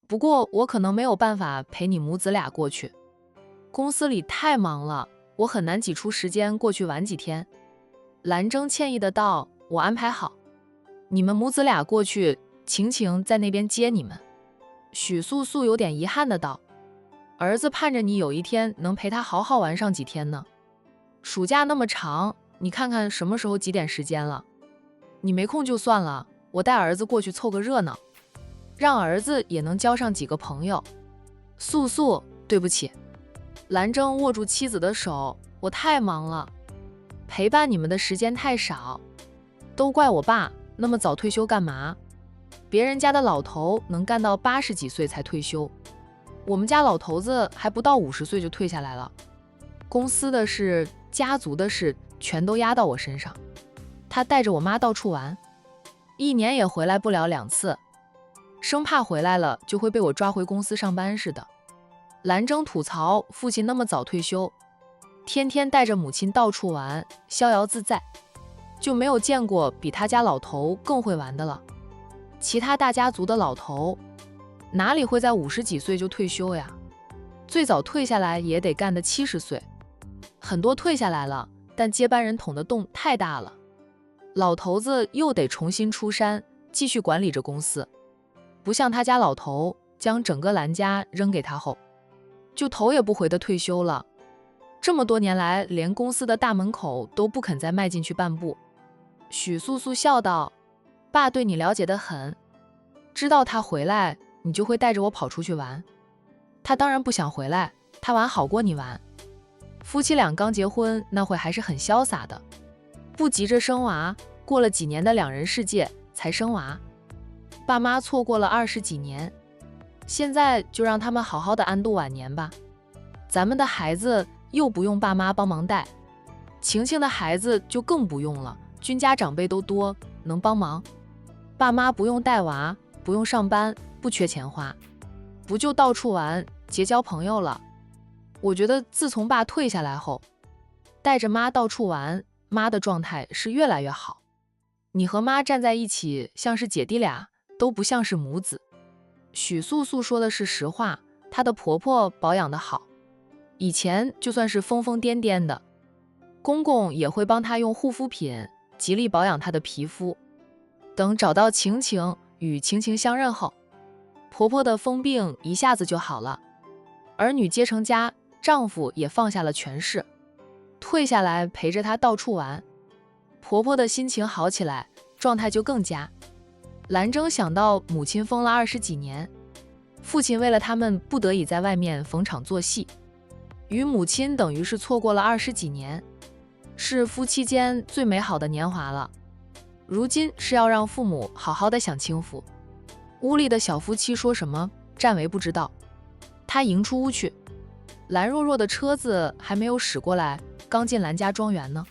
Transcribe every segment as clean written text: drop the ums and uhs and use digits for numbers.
不过我可能没有办法陪你母子俩过去，公司里太忙了，我很难挤出时间过去玩几天。兰征歉意的道：我安排好，你们母子俩过去，晴晴在那边接你们。许素素有点遗憾的道：儿子盼着你有一天能陪他好好玩上几天呢。暑假那么长，你看看什么时候挤点时间了。你没空就算了，我带儿子过去凑个热闹，让儿子也能交上几个朋友。素素，对不起。兰征握住妻子的手，我太忙了，陪伴你们的时间太少，都怪我爸，那么早退休干嘛？别人家的老头能干到80几岁才退休，我们家老头子还不到50岁就退下来了。公司的事、家族的事全都压到我身上。他带着我妈到处玩，一年也回来不了2次，生怕回来了就会被我抓回公司上班似的。兰征吐槽父亲那么早退休，天天带着母亲到处玩，逍遥自在，就没有见过比他家老头更会玩的了。其他大家族的老头哪里会在50几岁就退休呀？最早退下来也得干得70岁，很多退下来了，但接班人捅的洞太大了，老头子又得重新出山，继续管理着公司。不像他家老头将整个兰家扔给他后，就头也不回的退休了。这么多年来，连公司的大门口都不肯再迈进去半步。许素素笑道：爸对你了解得很，知道他回来你就会带着我跑出去玩。他当然不想回来，他玩好过你玩。夫妻俩刚结婚那会还是很潇洒的，不急着生娃，过了几年的2人世界才生娃。爸妈错过了20几年，现在就让他们好好的安度晚年吧。咱们的孩子又不用爸妈帮忙带，晴晴的孩子就更不用了，君家长辈都多，能帮忙。爸妈不用带娃，不用上班，不缺钱花，不就到处玩，结交朋友了。我觉得自从爸退下来后，带着妈到处玩，妈的状态是越来越好。你和妈站在一起，像是姐弟俩，都不像是母子。许素素说的是实话，她的婆婆保养得好，以前就算是疯疯癫癫的，公公也会帮她用护肤品，极力保养她的皮肤。等找到晴晴，与晴晴相认后，婆婆的疯病一下子就好了，儿女皆成家，丈夫也放下了权势，退下来陪着她到处玩。婆婆的心情好起来，状态就更佳。兰征想到母亲疯了20几年，父亲为了他们不得已在外面逢场作戏，与母亲等于是错过了20几年，是夫妻间最美好的年华了。如今是要让父母好好的享清福。屋里的小夫妻说什么，占为不知道。他迎出屋去，兰若若的车子还没有驶过来，刚进兰家庄园呢。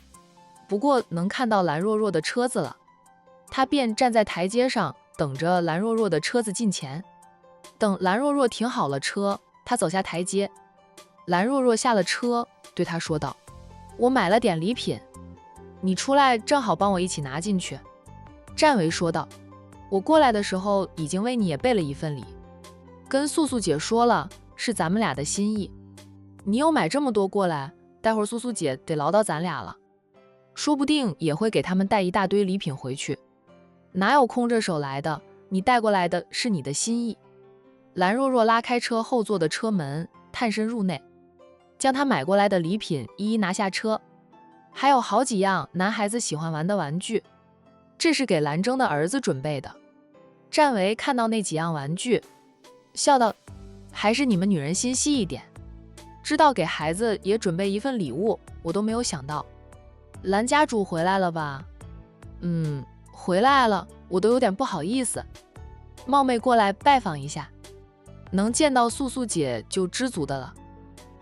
不过能看到兰若若的车子了，他便站在台阶上等着兰若若的车子近前。等兰若若停好了车，他走下台阶。兰若若下了车，对他说道：我买了点礼品，你出来正好帮我一起拿进去。占为说道：我过来的时候已经为你也备了一份礼，跟素素姐说了，是咱们俩的心意。你又买这么多过来，待会儿素素姐得唠叨咱俩了，说不定也会给他们带一大堆礼品回去。哪有空着手来的，你带过来的是你的心意。兰若若拉开车后座的车门，探身入内，将他买过来的礼品一一拿下车，还有好几样男孩子喜欢玩的玩具，这是给兰征的儿子准备的。占为看到那几样玩具，笑道：还是你们女人心细一点，知道给孩子也准备一份礼物，我都没有想到。兰家主回来了吧？回来了，我都有点不好意思，冒昧过来拜访一下。能见到素素姐就知足的了，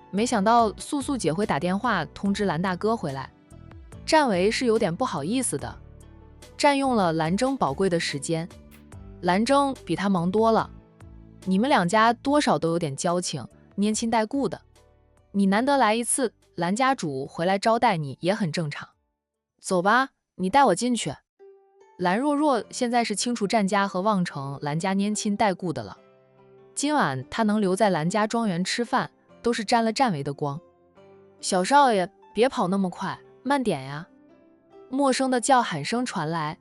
没想到素素姐会打电话通知兰大哥回来。占为是有点不好意思的，占用了兰征宝贵的时间。兰征比他忙多了，你们两家多少都有点交情，拈亲带故的，你难得来一次，兰家主回来招待你也很正常。走吧，你带我进去。兰若若现在是清楚占家和望城兰家拈亲带故的了，今晚他能留在兰家庄园吃饭，都是沾了战维的光。小少爷，别跑那么快，慢点呀！陌生的叫喊声传来，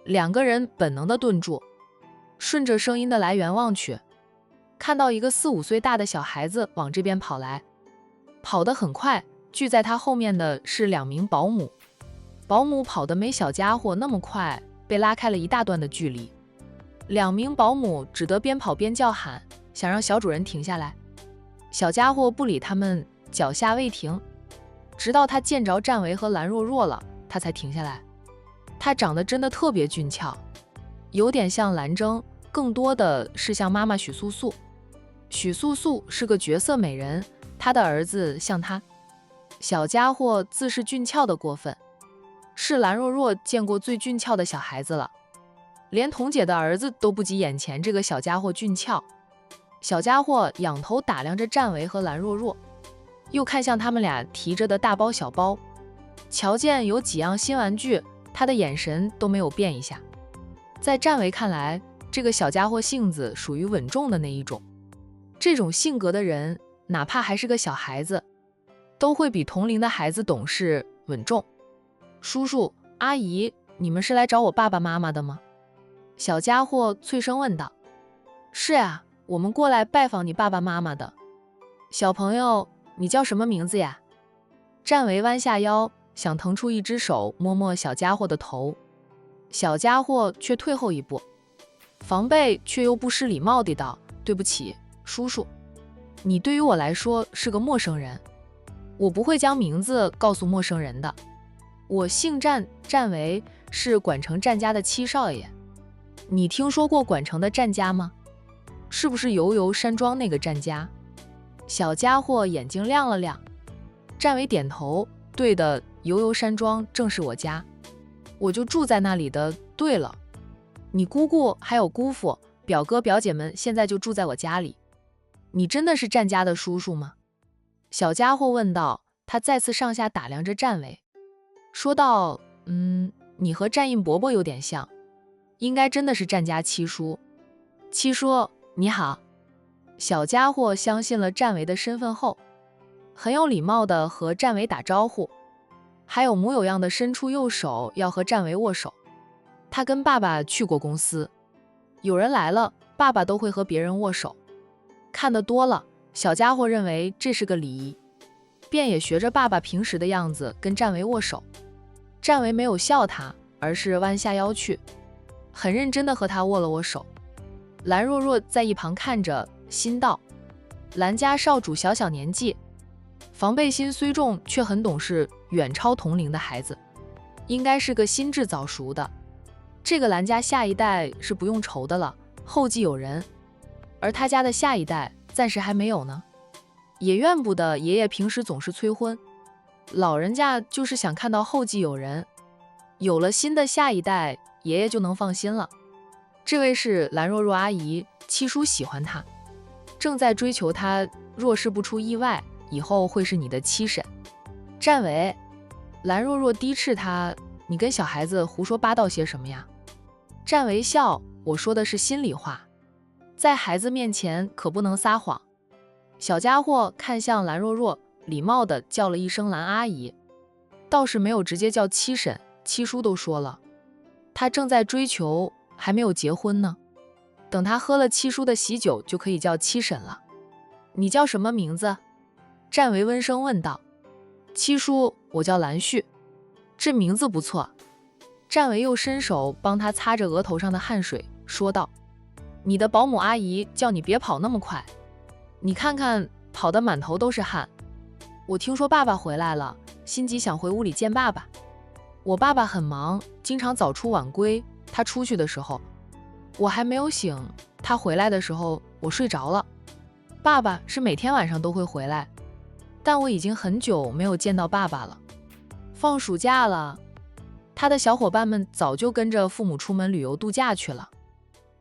两个人本能地顿住，顺着声音的来源望去，看到一个4、5岁大的小孩子往这边跑来，跑得很快，聚在他后面的是2名保姆。保姆跑得没小家伙那么快，被拉开了一大段的距离。2名保姆只得边跑边叫喊，想让小主人停下来。小家伙不理他们，脚下未停，直到他见着战维和兰若若了，他才停下来。他长得真的特别俊俏，有点像兰征，更多的是像妈妈许素素。许素素是个绝色美人，她的儿子像她。小家伙自是俊俏的过分，是兰若若见过最俊俏的小孩子了，连彤姐的儿子都不及眼前这个小家伙俊俏。小家伙仰头打量着战维和兰若若，又看向他们俩提着的大包小包，瞧见有几样新玩具，他的眼神都没有变一下。在战维看来，这个小家伙性子属于稳重的那一种，这种性格的人，哪怕还是个小孩子，都会比同龄的孩子懂事稳重。叔叔阿姨，你们是来找我爸爸妈妈的吗？小家伙脆声问道。是呀，我们过来拜访你爸爸妈妈的。小朋友，你叫什么名字呀？战维弯下腰，想腾出一只手摸摸小家伙的头，小家伙却退后一步，防备却又不失礼貌地道：对不起，叔叔，你对于我来说是个陌生人，我不会将名字告诉陌生人的。我姓战，战维，是管城战家的七少爷。你听说过管城的战家吗？是不是游游山庄那个战家？小家伙眼睛亮了亮。战维点头，对的，游游山庄正是我家，我就住在那里的。对了，你姑姑还有姑父、表哥表姐们现在就住在我家里。你真的是战家的叔叔吗？小家伙问道。他再次上下打量着战维，说道：你和战印伯伯有点像，应该真的是战家七叔。七叔你好。小家伙相信了战维的身份后，很有礼貌地和战维打招呼，还有模有样的伸出右手要和战维握手。他跟爸爸去过公司，有人来了，爸爸都会和别人握手。看得多了，小家伙认为这是个礼仪，便也学着爸爸平时的样子跟战维握手。战维没有笑他，而是弯下腰去，很认真地和他握了握手。兰若若在一旁看着，心道：兰家少主小小年纪，防备心虽重，却很懂事，远超同龄的孩子，应该是个心智早熟的。这个兰家下一代是不用愁的了，后继有人，而他家的下一代暂时还没有呢。也怨不得爷爷平时总是催婚，老人家就是想看到后继有人，有了新的下一代，爷爷就能放心了。这位是兰若若阿姨，七叔喜欢她，正在追求她，若是不出意外，以后会是你的妻婶。战维，兰若若低斥他：你跟小孩子胡说八道些什么呀？战维笑：我说的是心里话，在孩子面前可不能撒谎。小家伙看向兰若若，礼貌地叫了一声兰阿姨，倒是没有直接叫七婶。七叔都说了，他正在追求，还没有结婚呢，等他喝了七叔的喜酒就可以叫七婶了。你叫什么名字？战维温声问道。七叔，我叫兰旭。这名字不错。战维又伸手帮他擦着额头上的汗水，说道：你的保姆阿姨叫你别跑那么快，你看看跑得满头都是汗。我听说爸爸回来了，心急想回屋里见爸爸。我爸爸很忙，经常早出晚归，他出去的时候我还没有醒，他回来的时候我睡着了。爸爸是每天晚上都会回来，但我已经很久没有见到爸爸了。放暑假了，他的小伙伴们早就跟着父母出门旅游度假去了，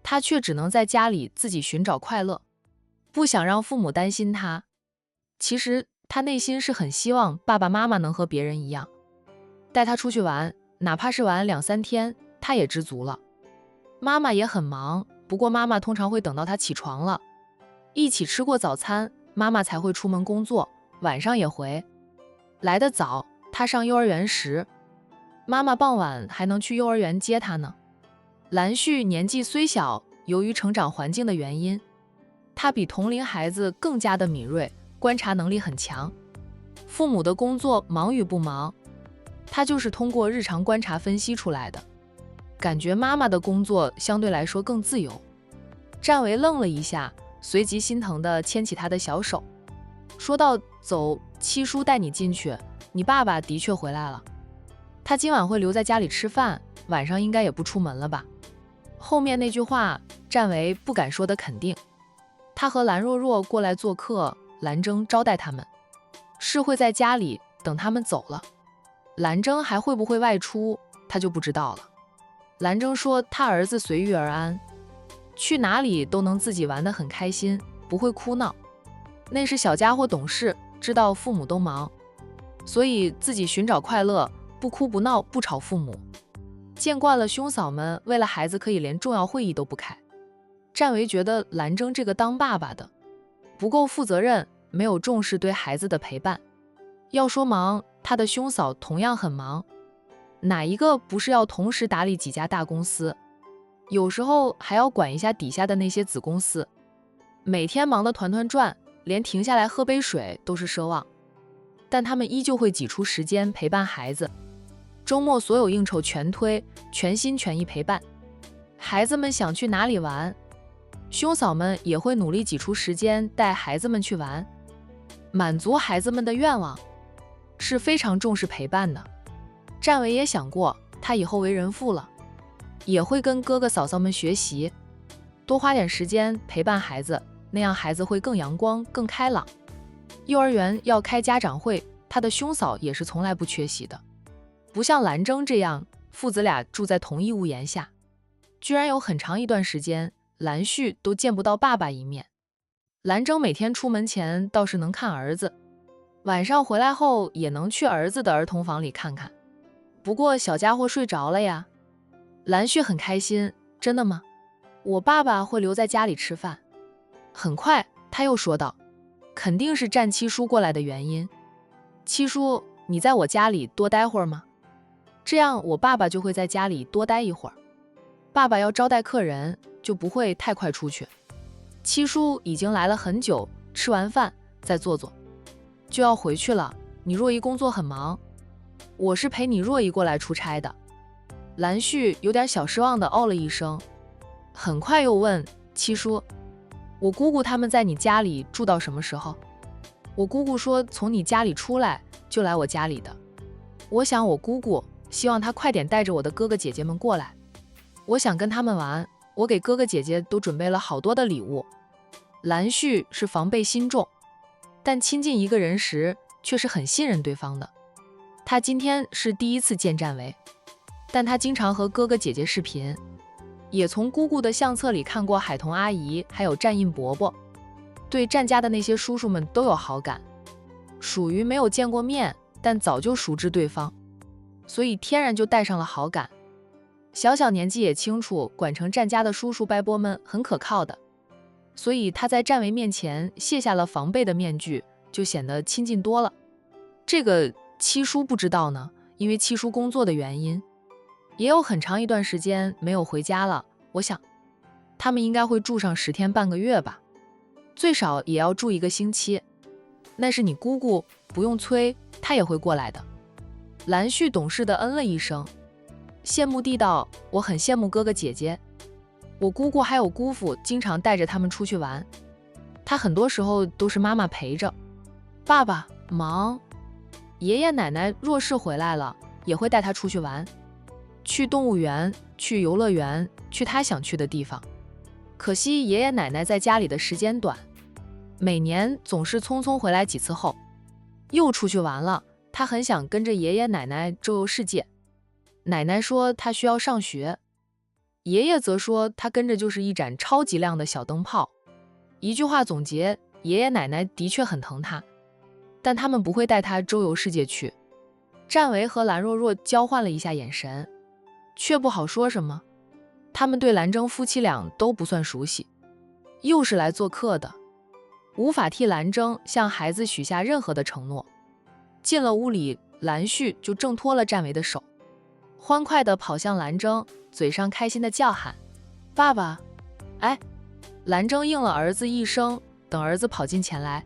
他却只能在家里自己寻找快乐，不想让父母担心他。其实他内心是很希望爸爸妈妈能和别人一样，带他出去玩，哪怕是玩2、3天，他也知足了。妈妈也很忙，不过妈妈通常会等到他起床了，一起吃过早餐，妈妈才会出门工作，晚上也回。来得早，她上幼儿园时，妈妈傍晚还能去幼儿园接她呢。兰旭年纪虽小，由于成长环境的原因，他比同龄孩子更加的敏锐，观察能力很强。父母的工作忙与不忙，他就是通过日常观察分析出来的。感觉妈妈的工作相对来说更自由。战维愣了一下，随即心疼地牵起他的小手，说道：“走，七叔带你进去，你爸爸的确回来了。他今晚会留在家里吃饭，晚上应该也不出门了吧？”后面那句话，战维不敢说的肯定。他和兰若若过来做客，兰征招待他们，是会在家里等他们走了。兰征还会不会外出，他就不知道了。兰征说他儿子随遇而安，去哪里都能自己玩得很开心，不会哭闹。那是小家伙懂事，知道父母都忙，所以自己寻找快乐，不哭不闹不吵父母。见惯了兄嫂们为了孩子可以连重要会议都不开。战维觉得兰征这个当爸爸的不够负责任，没有重视对孩子的陪伴。要说忙，他的兄嫂同样很忙，哪一个不是要同时打理几家大公司，有时候还要管一下底下的那些子公司，每天忙得团团转，连停下来喝杯水都是奢望。但他们依旧会挤出时间陪伴孩子，周末所有应酬全推，全心全意陪伴。孩子们想去哪里玩，兄嫂们也会努力挤出时间带孩子们去玩，满足孩子们的愿望，是非常重视陪伴的。战维也想过，他以后为人父了，也会跟哥哥嫂嫂们学习，多花点时间陪伴孩子，那样孩子会更阳光更开朗。幼儿园要开家长会，他的兄嫂也是从来不缺席的，不像兰征这样父子俩住在同一屋檐下，居然有很长一段时间兰旭都见不到爸爸一面。兰征每天出门前倒是能看儿子，晚上回来后也能去儿子的儿童房里看看，不过小家伙睡着了呀。兰旭很开心，真的吗？我爸爸会留在家里吃饭。很快他又说道，肯定是战七叔过来的原因。七叔，你在我家里多待会儿吗？这样我爸爸就会在家里多待一会儿。爸爸要招待客人，就不会太快出去。七叔已经来了很久，吃完饭再坐坐，就要回去了。你若依工作很忙，我是陪你若依过来出差的。兰旭有点小失望的哦了一声，很快又问七叔，我姑姑他们在你家里住到什么时候？我姑姑说从你家里出来就来我家里的。我想我姑姑希望她快点带着我的哥哥姐姐们过来，我想跟他们玩，我给哥哥姐姐都准备了好多的礼物。兰旭是防备心重，但亲近一个人时却是很信任对方的。他今天是第一次见战维，但他经常和哥哥姐姐视频，也从姑姑的相册里看过海彤阿姨还有战印伯伯，对战家的那些叔叔们都有好感，属于没有见过面但早就熟知对方，所以天然就带上了好感。小小年纪也清楚管成战家的叔叔伯伯们很可靠的，所以他在战维面前卸下了防备的面具，就显得亲近多了。这个七叔不知道呢，因为七叔工作的原因，也有很长一段时间没有回家了。我想他们应该会住上10天半个月吧，最少也要住1个星期。那是你姑姑，不用催，她也会过来的。兰旭懂事的嗯了一声，羡慕地道，我很羡慕哥哥姐姐，我姑姑还有姑父经常带着他们出去玩，他很多时候都是妈妈陪着，爸爸忙，爷爷奶奶若是回来了也会带他出去玩，去动物园，去游乐园，去他想去的地方。可惜爷爷奶奶在家里的时间短，每年总是匆匆回来几次后又出去玩了。他很想跟着爷爷奶奶周游世界，奶奶说他需要上学，爷爷则说他跟着就是一盏超级亮的小灯泡。一句话总结，爷爷奶奶的确很疼他，但他们不会带他周游世界去。战维和兰若若交换了一下眼神，却不好说什么。他们对兰征夫妻俩都不算熟悉，又是来做客的，无法替兰征向孩子许下任何的承诺。进了屋里，兰旭就挣脱了战维的手，欢快地跑向兰征，嘴上开心地叫喊：“爸爸！”哎，兰征应了儿子一声，等儿子跑进前来，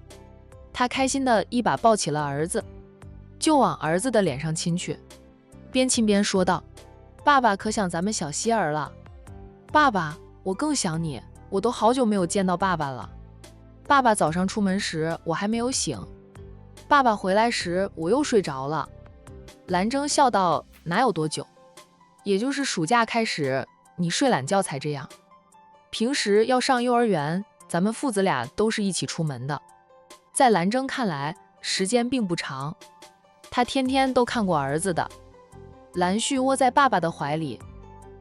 他开心地一把抱起了儿子，就往儿子的脸上亲去，边亲边说道：“爸爸可想咱们小希儿了。爸爸，我更想你，我都好久没有见到爸爸了。爸爸早上出门时我还没有醒，爸爸回来时我又睡着了。”兰征笑道：“哪有多久？也就是暑假开始，你睡懒觉才这样。平时要上幼儿园，咱们父子俩都是一起出门的。”在兰征看来，时间并不长，他天天都看过儿子的。兰旭窝在爸爸的怀里，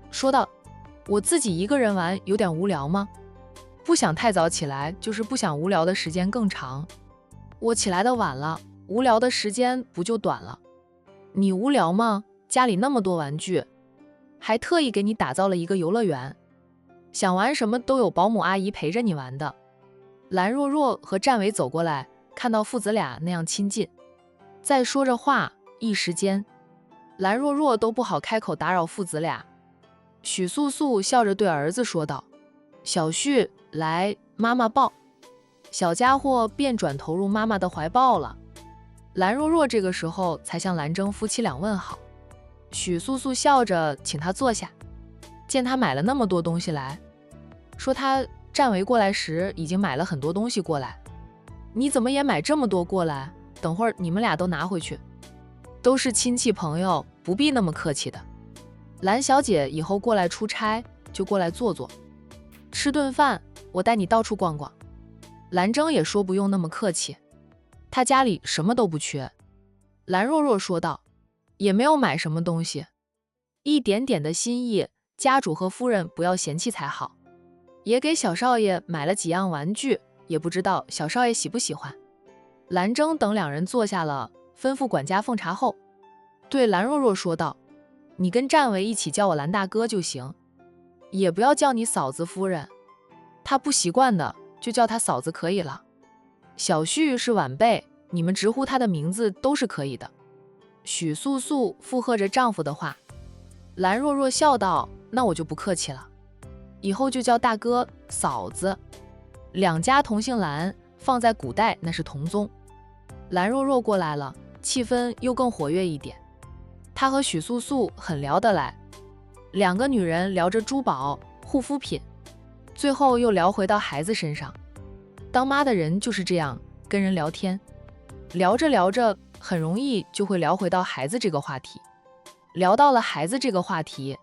说道：“我自己一个人玩有点无聊吗？不想太早起来，就是不想无聊的时间更长。我起来的晚了，无聊的时间不就短了？你无聊吗？家里那么多玩具，还特意给你打造了一个游乐园，想玩什么都有保姆阿姨陪着你玩的。”兰若若和战维走过来，看到父子俩那样亲近，在说着话，一时间兰若若都不好开口打扰父子俩。许素素笑着对儿子说道：“小旭，来，妈妈抱。”小家伙便转投入妈妈的怀抱了。兰若若这个时候才向兰征夫妻俩问好。许素素笑着请他坐下，见他买了那么多东西来，说他战维过来时已经买了很多东西过来，你怎么也买这么多过来？等会儿你们俩都拿回去。都是亲戚朋友，不必那么客气的。兰小姐以后过来出差就过来坐坐，吃顿饭，我带你到处逛逛。兰征也说不用那么客气，他家里什么都不缺。兰若若说道：“也没有买什么东西，一点点的心意，家主和夫人不要嫌弃才好。也给小少爷买了几样玩具，也不知道小少爷喜不喜欢。”兰征等两人坐下了，吩咐管家奉茶后，对兰若若说道：“你跟战维一起叫我兰大哥就行，也不要叫你嫂子夫人，他不习惯的，就叫他嫂子可以了。小旭是晚辈，你们直呼他的名字都是可以的。”许素素附和着丈夫的话。兰若若笑道：“那我就不客气了，以后就叫大哥嫂子。两家同姓兰，放在古代那是同宗。”兰若若过来了，气氛又更活跃一点。她和许素素很聊得来，两个女人聊着珠宝、护肤品，最后又聊回到孩子身上。当妈的人就是这样，跟人聊天，聊着聊着，很容易就会聊回到孩子这个话题。聊到了孩子这个话题，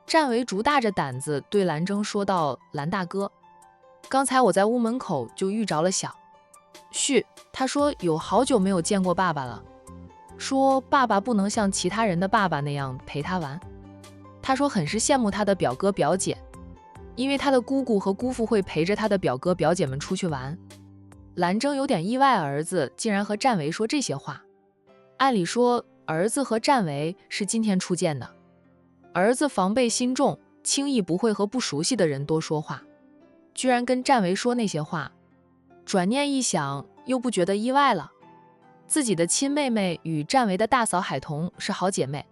战维竹大着胆子对兰征说道：“兰大哥，刚才我在屋门口就遇着了小旭，他说有好久没有见过爸爸了，说爸爸不能像其他人的爸爸那样陪他玩。他说很是羡慕他的表哥表姐，因为他的姑姑和姑父会陪着他的表哥表姐们出去玩。”兰征有点意外，儿子竟然和战维说这些话。按理说儿子和战维是今天初见的，儿子防备心重，轻易不会和不熟悉的人多说话，居然跟战维说那些话。转念一想，又不觉得意外了。自己的亲妹妹与战维的大嫂海彤是好姐妹，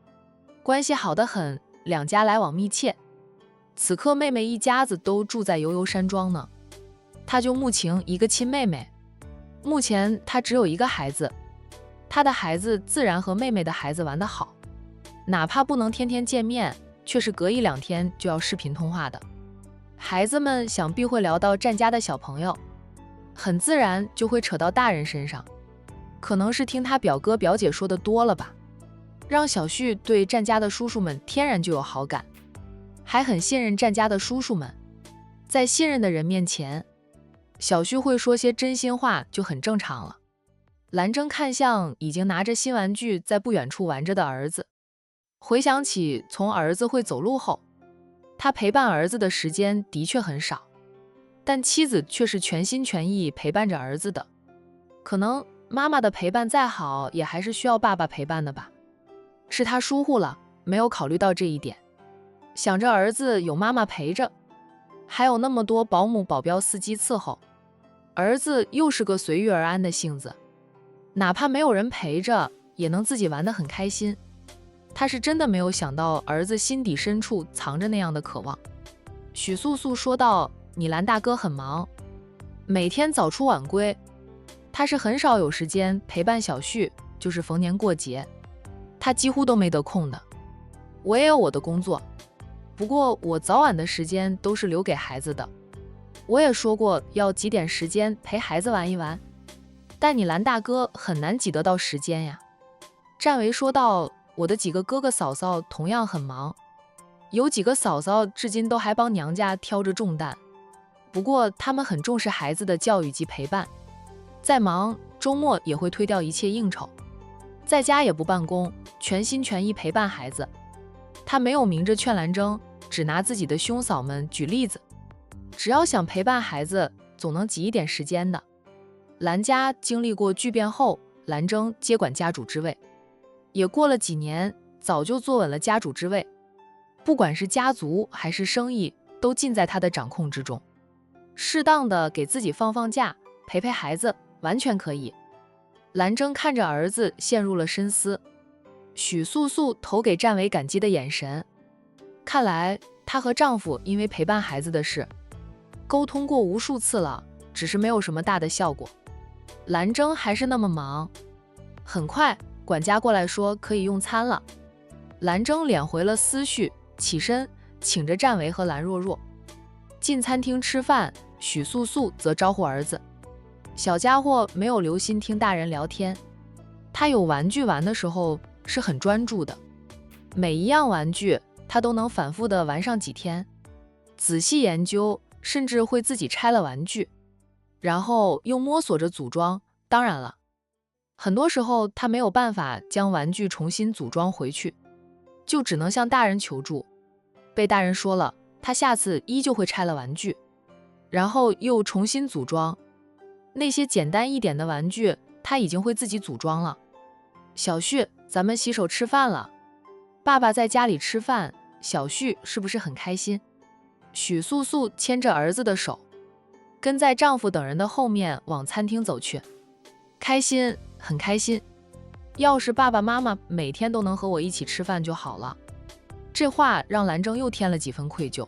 关系好得很，两家来往密切。此刻妹妹一家子都住在悠悠山庄呢，她就慕情一个亲妹妹。目前她只有一个孩子，她的孩子自然和妹妹的孩子玩得好，哪怕不能天天见面，却是隔一两天就要视频通话的。孩子们想必会聊到战家的小朋友，很自然就会扯到大人身上，可能是听他表哥表姐说的多了吧，让小旭对战家的叔叔们天然就有好感，还很信任战家的叔叔们。在信任的人面前，小旭会说些真心话就很正常了。兰征看向已经拿着新玩具在不远处玩着的儿子，回想起从儿子会走路后，他陪伴儿子的时间的确很少，但妻子却是全心全意陪伴着儿子的。可能妈妈的陪伴再好，也还是需要爸爸陪伴的吧，是他疏忽了，没有考虑到这一点。想着儿子有妈妈陪着，还有那么多保姆保镖司机伺候，儿子又是个随遇而安的性子，哪怕没有人陪着，也能自己玩得很开心。他是真的没有想到儿子心底深处藏着那样的渴望。许素素说道：“你兰大哥很忙，每天早出晚归，他是很少有时间陪伴小旭，就是逢年过节，他几乎都没得空的。我也有我的工作，不过我早晚的时间都是留给孩子的。我也说过要挤点时间陪孩子玩一玩，但你兰大哥很难挤得到时间呀。”战维说道：“我的几个哥哥嫂嫂同样很忙，有几个嫂嫂至今都还帮娘家挑着重担，不过他们很重视孩子的教育及陪伴，再忙周末也会推掉一切应酬，在家也不办公，全心全意陪伴孩子。”他没有明着劝兰征，只拿自己的兄嫂们举例子，只要想陪伴孩子，总能挤一点时间的。兰家经历过巨变后，兰征接管家主之位，也过了几年，早就坐稳了家主之位，不管是家族还是生意，都尽在他的掌控之中。适当的给自己放放假，陪陪孩子，完全可以。兰征看着儿子，陷入了深思。许素素投给战维感激的眼神，看来她和丈夫因为陪伴孩子的事沟通过无数次了，只是没有什么大的效果。兰征还是那么忙。很快管家过来说可以用餐了，兰征敛回了思绪，起身请着战维和兰若若进餐厅吃饭。许素素则招呼儿子，小家伙没有留心听大人聊天，他有玩具玩的时候是很专注的，每一样玩具他都能反复的玩上几天，仔细研究，甚至会自己拆了玩具，然后又摸索着组装。当然了，很多时候他没有办法将玩具重新组装回去，就只能向大人求助。被大人说了，他下次依旧会拆了玩具，然后又重新组装。那些简单一点的玩具他已经会自己组装了。小旭，咱们洗手吃饭了。爸爸在家里吃饭，小旭是不是很开心？许素素牵着儿子的手，跟在丈夫等人的后面往餐厅走去。开心，很开心。要是爸爸妈妈每天都能和我一起吃饭就好了。这话让兰征又添了几分愧疚。